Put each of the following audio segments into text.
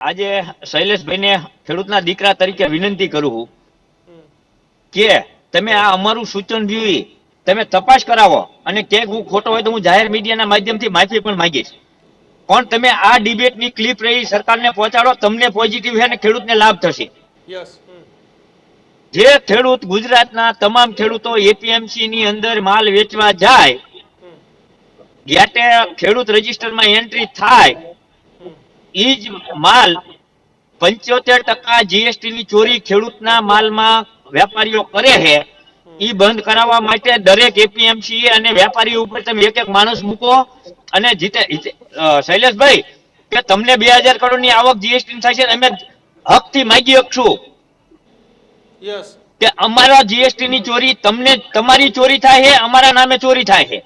આજે શૈલેષભાઈને ખેડૂતના દીકરા તરીકે વિનંતી કરું છું કે તમે આ અમારું સૂચન જોઈ તમે તપાસ કરાવો અને કે હું ખોટો હોય તો હું જાહેર મીડિયાના માધ્યમથી માફી પણ માંગીશ, પણ તમે આ ડિબેટની ક્લિપ રહી સરકારને પહોંચાડો, તમને પોઝિટિવ છે અને ખેડૂતને લાભ થશે. જે ખેડૂત ગુજરાતના તમામ ખેડૂતો એપીએમસી ની અંદર માલ વેચવા જાય, ગેટે ખેડૂત રજિસ્ટરમાં એન્ટ્રી થાય, ઈ જ માલ 75% જીએસટી ની ચોરી ખેડૂતના માલમાં વેપારીઓ કરે છે. ઈ બંધ કરાવવા માટે દરેક એપીએમસી અને વેપારી ઉપર તમે એક એક માણસ મૂકો અને શૈલેષભાઈ કે તમને 2000 કરોડ ની આવક જીએસટી થાય છે, અમે હકથી માગી શકશું કે અમારા જીએસટી ની ચોરી તમને તમારી ચોરી થાય છે, અમારા નામે ચોરી થાય છે,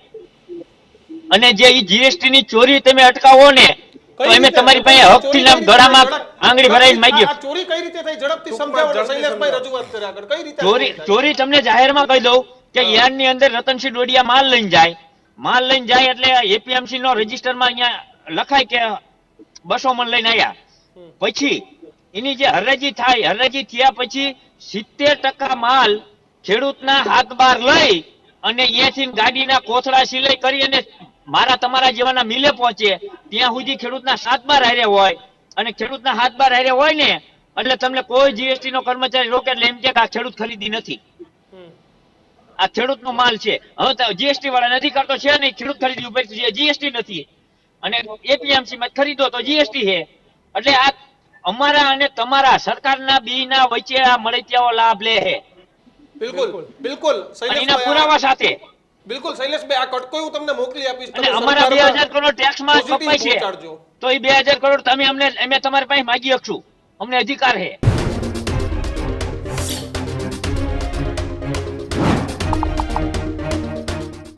અને જે ઈ જીએસટી ની ચોરી તમે અટકાવો ને તો અમે તમારી પાસે હકથી નામ ગળામાં આંગળી ભરાઈને માંગીએ. આ ચોરી કઈ રીતે થઈ ઝડપથી સમજાવો. શૈલેષભાઈ રજૂઆત કરે આગળ કઈ રીતે ચોરી તમને જાહેરમાં કહી દઉં કે યાર્ડ ની અંદર રતનસિંહ ડોડિયા માલ લઈને જાય એટલે એપીએમસી નો રજિસ્ટરમાં અહીંયા લખાય કે 200 મણ લઈને આવ્યા. પછી એની જે હરાજી થાય, હરાજી થયા પછી 70% માલ ખેડૂતના હાથ બહાર લઈ અને અહીંયાથી ગાડીના કોથળા સિલાઈ કરી અને મારા તમારા જેવાના મિલે પહોંચે ત્યાં સુધી ખેડૂતના હાથ બહાર હારે હોય, અને ખેડૂતના હાથ બહાર હારે હોય ને એટલે તમને કોઈ જીએસટી નો કર્મચારી રોકે એટલે એમ કે આ ખેડૂત ખરીદી નથી, આ ખેડૂતનો માલ છે. હવે જીએસટી વાળા નથી કરતો છે નહીં, ખેડૂત ખરીદી ઉપર જીએસટી નથી અને એપીએમસી માં ખરીદો તો જીએસટી છે. એટલે આ અમારા અને તમારા સરકારના બીના વચ્ચે આ મળતિયાઓ લાભ લે છે. બિલકુલ બિલકુલ એના પુરાવા સાથે. બિલકુલ શૈલેષભાઈ, આ કટકો હું તમને મોકલી આપીશ. અને અમારા 2000 કરોડ ટેક્સમાં કપાય છે તો એ 2000 કરોડ તમે અમે તમારી પાસે માગી શકશું, અમને અધિકાર છે.